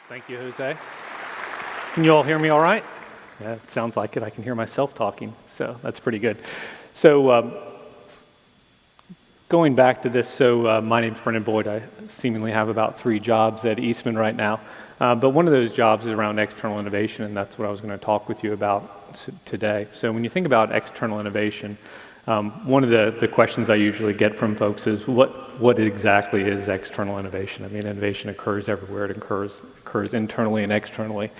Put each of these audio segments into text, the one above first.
Thank you, Jose. Can you all hear me all right? Yeah, it sounds like it. I can hear myself talking, so that's pretty good. So going back to this, my name's Brennan Boyd. I seemingly have about 3 jobs at Eastman right now. But one of those jobs is around external innovation, and that's what I was going to talk with you about today. So when you think about external innovation, one of the questions I usually get from folks is, what exactly is external innovation? I mean, innovation occurs everywhere. It occurs internally and externally.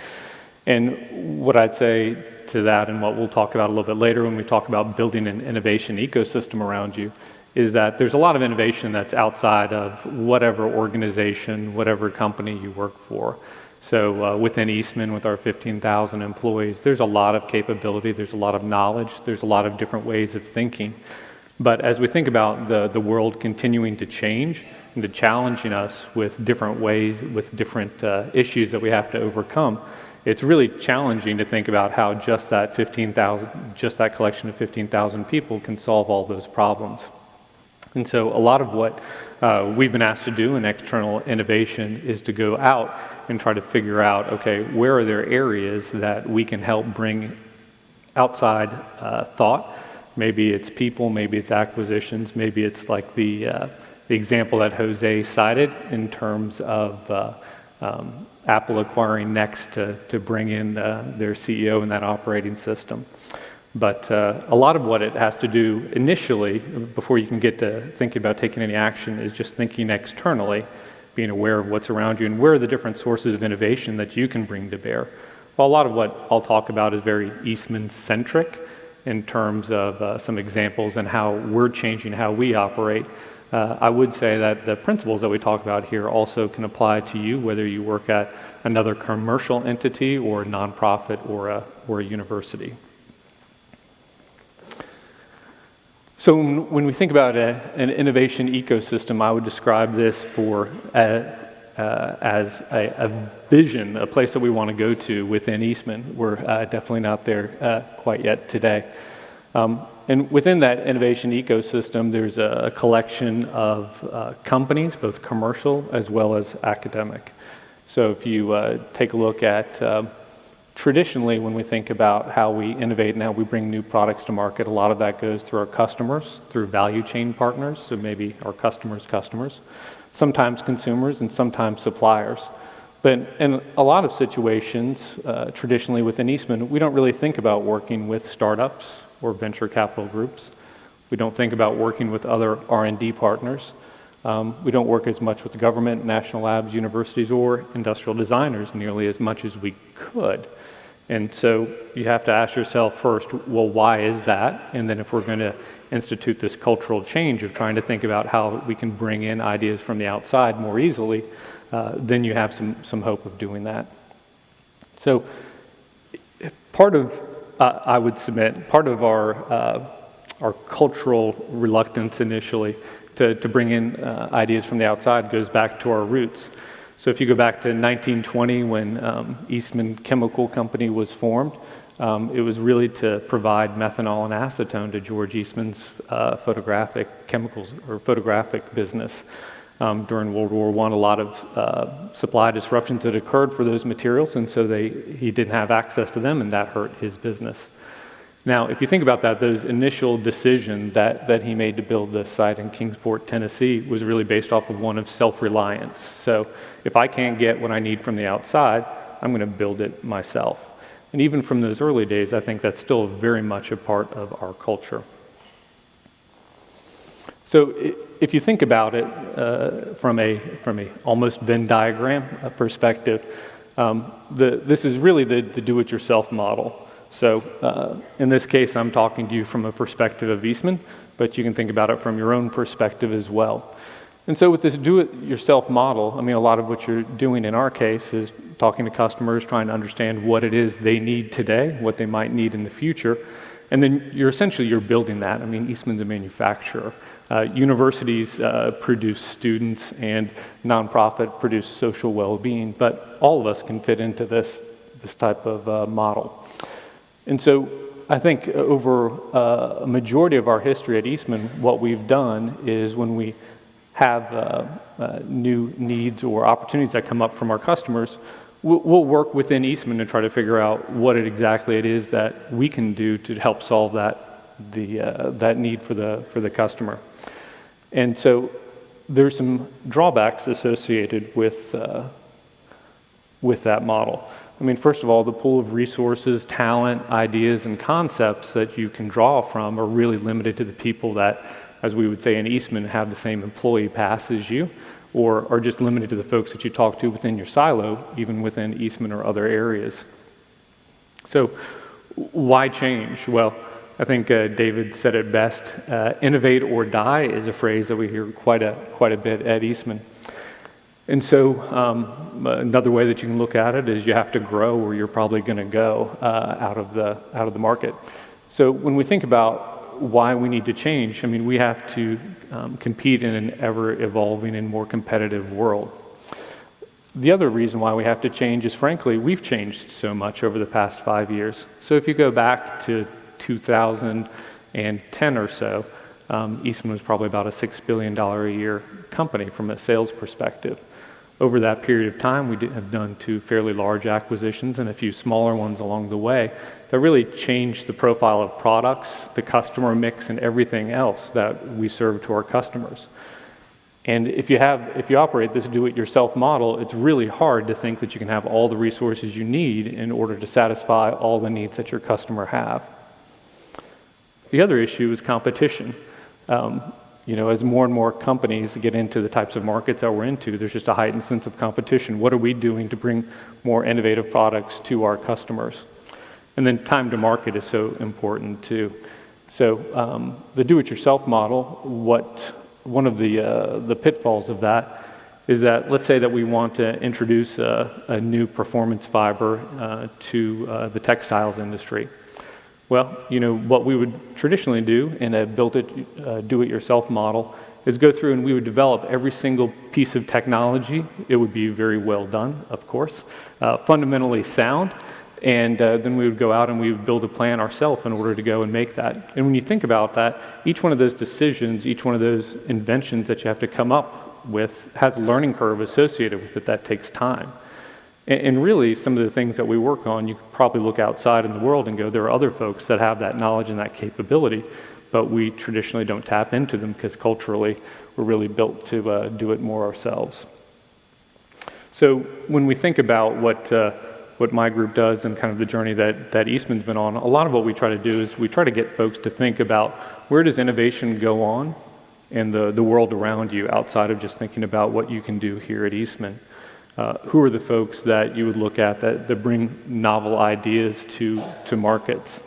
And what I'd say to that, and what we'll talk about a little bit later when we talk about building an innovation ecosystem around you, is that there's a lot of innovation that's outside of whatever organization, whatever company you work for. So within Eastman, with our 15,000 employees, there's a lot of capability, there's a lot of knowledge, there's a lot of different ways of thinking. But as we think about the world continuing to change and to challenging us with different ways, with different issues that we have to overcome, it's really challenging to think about how just that collection of 15,000 people can solve all those problems. And so a lot of what we've been asked to do in external innovation is to go out and try to figure out, okay, where are there areas that we can help bring outside thought? Maybe it's people, maybe it's acquisitions, maybe it's like the example that Jose cited in terms of Apple acquiring Next to bring in their CEO in that operating system. But a lot of what it has to do initially, before you can get to thinking about taking any action, is just thinking externally, being aware of what's around you and where are the different sources of innovation that you can bring to bear. Well, a lot of what I'll talk about is very Eastman-centric in terms of some examples and how we're changing how we operate. I would say that the principles that we talk about here also can apply to you, whether you work at another commercial entity or a nonprofit or a university. So when we think about an innovation ecosystem, I would describe this as a vision, a place that we want to go to within Eastman. We're definitely not there quite yet today. And within that innovation ecosystem, there's a collection of companies, both commercial as well as academic. So if you take a look at traditionally, when we think about how we innovate and how we bring new products to market, a lot of that goes through our customers, through value chain partners, so maybe our customers' customers, sometimes consumers, and sometimes suppliers. But in a lot of situations, traditionally within Eastman, we don't really think about working with startups or venture capital groups. We don't think about working with other R&D partners. We don't work as much with the government, national labs, universities, or industrial designers nearly as much as we could. And so you have to ask yourself first, well, why is that? And then if we're going to institute this cultural change of trying to think about how we can bring in ideas from the outside more easily, then you have some hope of doing that. So part of, I would submit, part of our cultural reluctance initially to bring in ideas from the outside goes back to our roots. So if you go back to 1920 when Eastman Chemical Company was formed, it was really to provide methanol and acetone to George Eastman's photographic chemicals or photographic business. During World War I, a lot of supply disruptions had occurred for those materials, and so he didn't have access to them, and that hurt his business. Now, if you think about that, those initial decisions that he made to build this site in Kingsport, Tennessee, was really based off of one of self-reliance. So if I can't get what I need from the outside, I'm going to build it myself. And even from those early days, I think that's still very much a part of our culture. So if you think about it from a almost Venn diagram perspective, this is really the do-it-yourself model. So in this case, I'm talking to you from a perspective of Eastman, but you can think about it from your own perspective as well. And so with this do-it-yourself model, I mean, a lot of what you're doing in our case is talking to customers, trying to understand what it is they need today, what they might need in the future, and then you're building that. I mean, Eastman's a manufacturer. Universities produce students, and nonprofit produce social well-being, but all of us can fit into this type of model. And so I think over a majority of our history at Eastman, what we've done is when we have new needs or opportunities that come up from our customers, we'll work within Eastman to try to figure out what exactly it is that we can do to help solve that need for the customer. And so there's some drawbacks associated with that model. I mean, first of all, the pool of resources, talent, ideas, and concepts that you can draw from are really limited to the people that, as we would say in Eastman, have the same employee pass as you, or are just limited to the folks that you talk to within your silo, even within Eastman or other areas. So why change? Well, I think David said it best. Innovate or die is a phrase that we hear quite a bit at Eastman. And so another way that you can look at it is you have to grow or you're probably going to go out of the market. So when we think about why we need to change, I mean, we have to compete in an ever-evolving and more competitive world. The other reason why we have to change is, frankly, we've changed so much over the past 5 years. So if you go back to 2010 or so, Eastman was probably about a $6 billion a year company from a sales perspective. Over that period of time, we have done 2 fairly large acquisitions and a few smaller ones along the way that really changed the profile of products, the customer mix, and everything else that we serve to our customers. And if you operate this do-it-yourself model, it's really hard to think that you can have all the resources you need in order to satisfy all the needs that your customer have. The other issue is competition. As more and more companies get into the types of markets that we're into, there's just a heightened sense of competition. What are we doing to bring more innovative products to our customers? And then time to market is so important too. So the do-it-yourself model, one of the pitfalls of that is that, let's say that we want to introduce a new performance fiber to the textiles industry. Well, what we would traditionally do in a do-it-yourself model is go through and we would develop every single piece of technology. It would be very well done, of course, fundamentally sound, and then we would go out and we would build a plan ourselves in order to go and make that. And when you think about that, each one of those decisions, each one of those inventions that you have to come up with has a learning curve associated with it that takes time. And really, some of the things that we work on, you could probably look outside in the world and go, there are other folks that have that knowledge and that capability, but we traditionally don't tap into them because culturally, we're really built to do it more ourselves. So when we think about what my group does and kind of the journey that Eastman's been on, a lot of what we try to do is we try to get folks to think about where does innovation go on in the world around you outside of just thinking about what you can do here at Eastman. Who are the folks that you would look at that bring novel ideas to markets?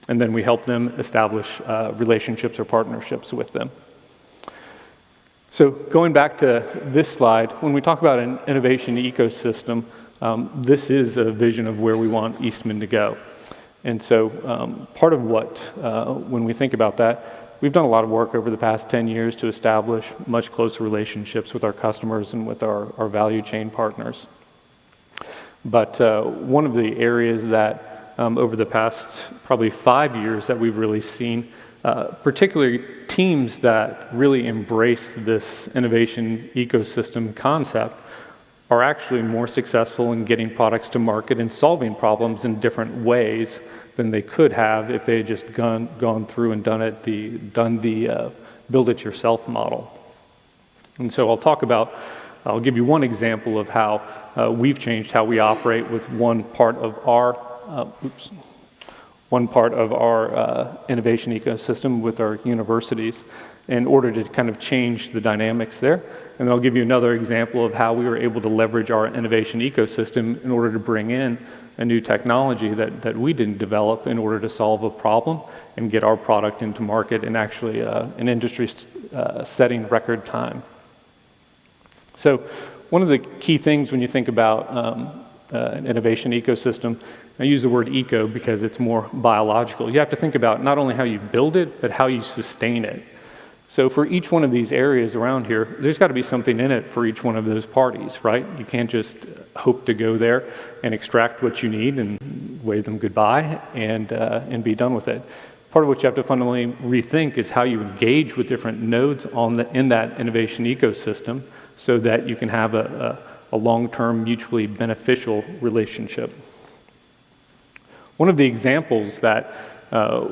And then we help them establish relationships or partnerships with them. So going back to this slide, when we talk about an innovation ecosystem, this is a vision of where we want Eastman to go. And so part of when we think about that, we've done a lot of work over the past 10 years to establish much closer relationships with our customers and with our value chain partners. But one of the areas that over the past probably 5 years that we've really seen, particularly teams that really embrace this innovation ecosystem concept, are actually more successful in getting products to market and solving problems in different ways than they could have if they had just gone through and done the build-it-yourself model. And so I'll give you one example of how we've changed how we operate with one part of our innovation ecosystem with our universities in order to kind of change the dynamics there. And then I'll give you another example of how we were able to leverage our innovation ecosystem in order to bring in a new technology that we didn't develop in order to solve a problem and get our product into market in actually an industry setting record time. So one of the key things when you think about an innovation ecosystem, I use the word eco because it's more biological. You have to think about not only how you build it, but how you sustain it. So for each one of these areas around here, there's got to be something in it for each one of those parties, right? You can't just hope to go there and extract what you need and wave them goodbye and be done with it. Part of what you have to fundamentally rethink is how you engage with different nodes in that innovation ecosystem so that you can have a long-term mutually beneficial relationship. One of the examples that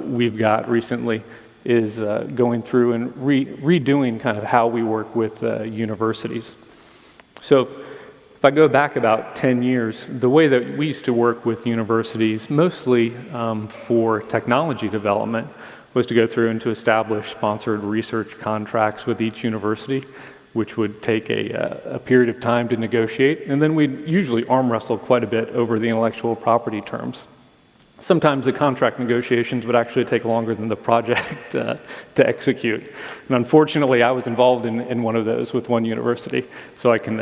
we've got recently is going through and redoing kind of how we work with universities. So if I go back about 10 years, the way that we used to work with universities, mostly for technology development, was to go through and to establish sponsored research contracts with each university, which would take a period of time to negotiate, and then we'd usually arm wrestle quite a bit over the intellectual property terms. Sometimes the contract negotiations would actually take longer than the project to execute. And unfortunately, I was involved in one of those with one university, so I can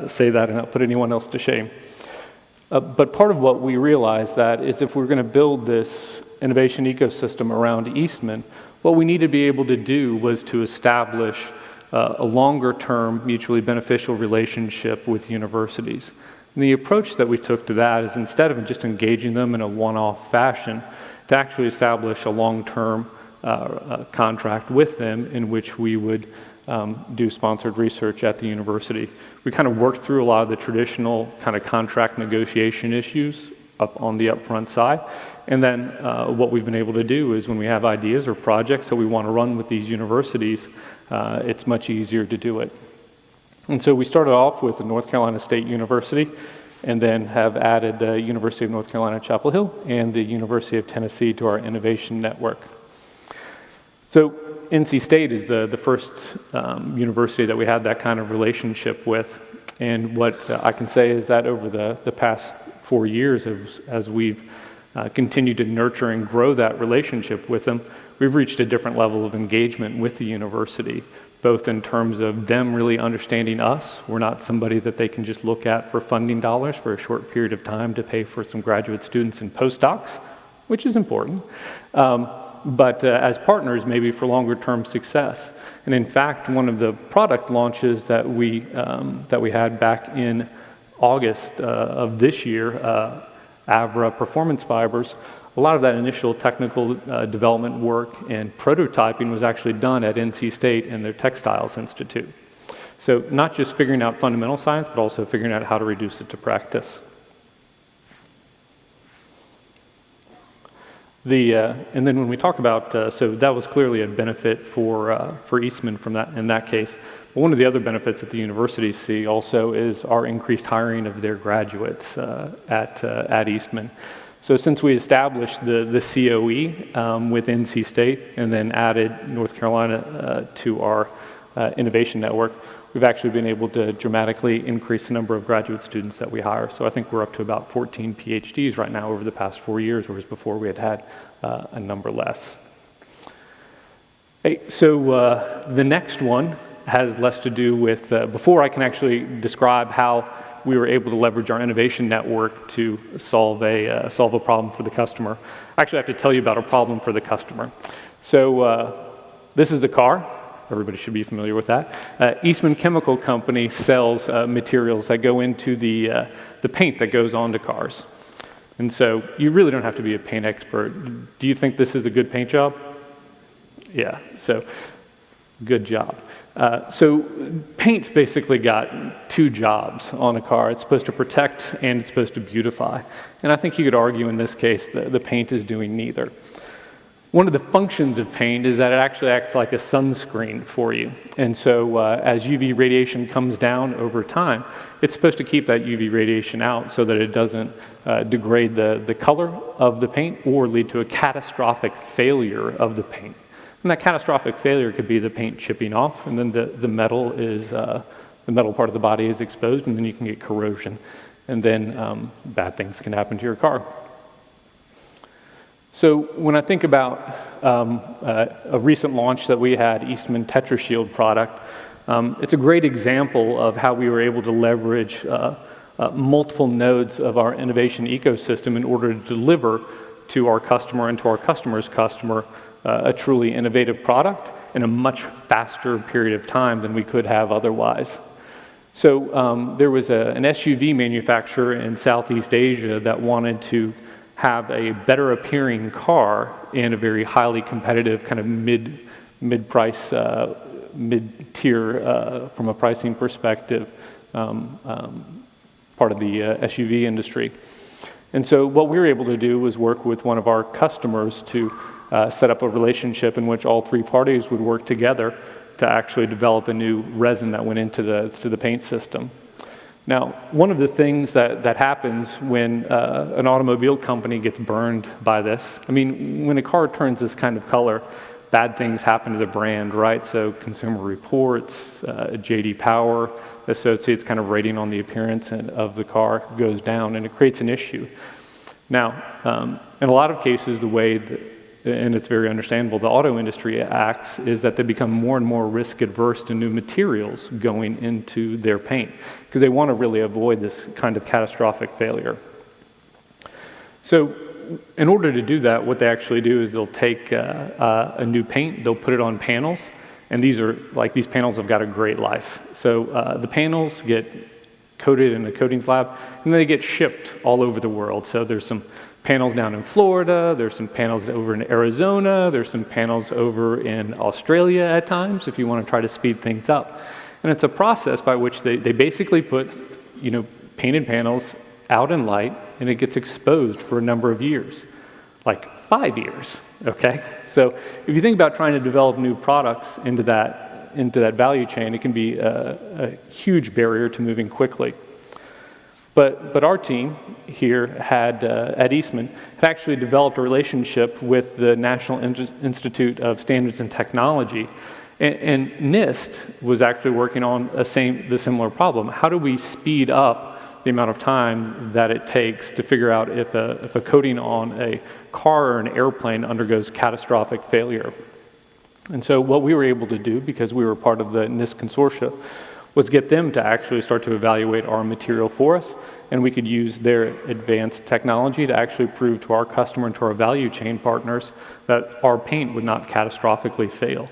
say that and not put anyone else to shame. But part of what we realized that is if we're going to build this innovation ecosystem around Eastman, what we need to be able to do was to establish a longer-term mutually beneficial relationship with universities. And the approach that we took to that is instead of just engaging them in a one-off fashion, to actually establish a long-term contract with them in which we would do sponsored research at the university. We kind of worked through a lot of the traditional kind of contract negotiation issues up on the upfront side. And then what we've been able to do is when we have ideas or projects that we want to run with these universities, it's much easier to do it. And so we started off with the North Carolina State University and then have added the University of North Carolina, Chapel Hill and the University of Tennessee to our innovation network. So NC State is the first university that we had that kind of relationship with. And what I can say is that over the past 4 years, as we've continued to nurture and grow that relationship with them, we've reached a different level of engagement with the university, both in terms of them really understanding us. We're not somebody that they can just look at for funding dollars for a short period of time to pay for some graduate students and postdocs, which is important, but as partners maybe for longer term success. And in fact, one of the product launches that we had back in August of this year, Avra Performance Fibers, a lot of that initial technical development work and prototyping was actually done at NC State and their Textiles Institute. So not just figuring out fundamental science, but also figuring out how to reduce it to practice. And then when we talk about, so that was clearly a benefit for Eastman from that in that case. But one of the other benefits that the universities see also is our increased hiring of their graduates at Eastman. So since we established the COE with NC State and then added North Carolina to our innovation network, we've actually been able to dramatically increase the number of graduate students that we hire. So I think we're up to about 14 PhDs right now over the past 4 years, whereas before we had a number less. Hey, so the next one has less to do with, before I can actually describe how we were able to leverage our innovation network to solve a problem for the customer. I actually have to tell you about a problem for the customer. So this is the car. Everybody should be familiar with that. Eastman Chemical Company sells materials that go into the paint that goes onto cars. And so you really don't have to be a paint expert. Do you think this is a good paint job? Yeah, so good job. So paint's basically got two jobs on a car. It's supposed to protect and it's supposed to beautify. And I think you could argue in this case that the paint is doing neither. One of the functions of paint is that it actually acts like a sunscreen for you. And so as UV radiation comes down over time, it's supposed to keep that UV radiation out so that it doesn't degrade the color of the paint or lead to a catastrophic failure of the paint. And that catastrophic failure could be the paint chipping off, and then the metal part of the body is exposed, and then you can get corrosion. And then bad things can happen to your car. So when I think about a recent launch that we had, Eastman TetraShield product, it's a great example of how we were able to leverage multiple nodes of our innovation ecosystem in order to deliver to our customer and to our customer's customer a truly innovative product in a much faster period of time than we could have otherwise. So there was an SUV manufacturer in Southeast Asia that wanted to have a better appearing car in a very highly competitive kind of mid-price, mid-tier from a pricing perspective part of the SUV industry. And so what we were able to do was work with one of our customers to set up a relationship in which all three parties would work together to actually develop a new resin that went into the paint system. Now, one of the things that happens when an automobile company gets burned by this, I mean, when a car turns this kind of color, bad things happen to the brand, right? So Consumer Reports, J.D. Power, Associates kind of rating on the appearance of the car goes down, and it creates an issue. Now, in a lot of cases, the way that, and it's very understandable, the auto industry acts is that they become more and more risk adverse to new materials going into their paint because they want to really avoid this kind of catastrophic failure. So in order to do that, what they actually do is they'll take a new paint, they'll put it on panels, and these panels have got a great life. So the panels get coated in a coatings lab, and they get shipped all over the world. So there's some panels down in Florida, there's some panels over in Arizona, there's some panels over in Australia at times if you want to try to speed things up. And it's a process by which they basically put, painted panels out in light, and it gets exposed for a number of years, like 5 years, okay? So if you think about trying to develop new products into that value chain, it can be a huge barrier to moving quickly. But our team here at Eastman had actually developed a relationship with the National Institute of Standards and Technology, and NIST was actually working on the similar problem. How do we speed up the amount of time that it takes to figure out if a coating on a car or an airplane undergoes catastrophic failure? And so what we were able to do, because we were part of the NIST consortia, was get them to actually start to evaluate our material for us, and we could use their advanced technology to actually prove to our customer and to our value chain partners that our paint would not catastrophically fail.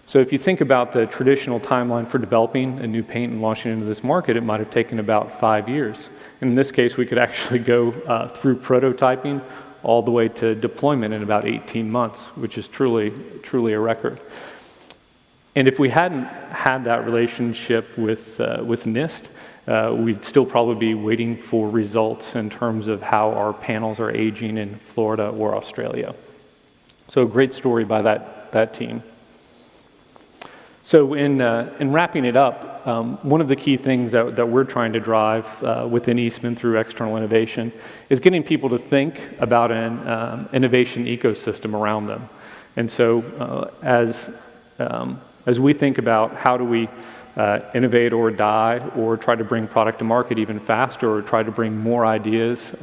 So if you think about the traditional timeline for developing a new paint and launching into this market, it might have taken about 5 years. And in this case, we could actually go through prototyping all the way to deployment in about 18 months, which is truly a record. And if we hadn't had that relationship with NIST, we'd still probably be waiting for results in terms of how our panels are aging in Florida or Australia. So a great story by that team. So in wrapping it up, one of the key things that we're trying to drive within Eastman through external innovation is getting people to think about an innovation ecosystem around them. And so as we think about how do we innovate or die or try to bring product to market even faster or try to bring more ideas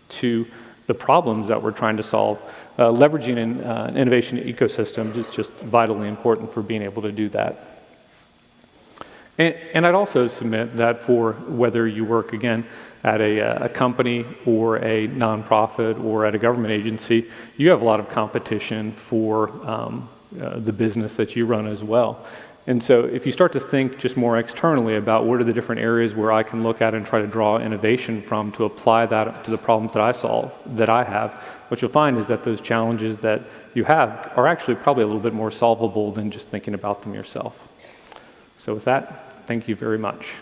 to the problems that we're trying to solve, leveraging an innovation ecosystem is just vitally important for being able to do that. And I'd also submit that for whether you work, again, at a company or a nonprofit or at a government agency, you have a lot of competition for the business that you run as well. And so if you start to think just more externally about what are the different areas where I can look at and try to draw innovation from to apply that to the problems that I have, what you'll find is that those challenges that you have are actually probably a little bit more solvable than just thinking about them yourself. So with that, thank you very much.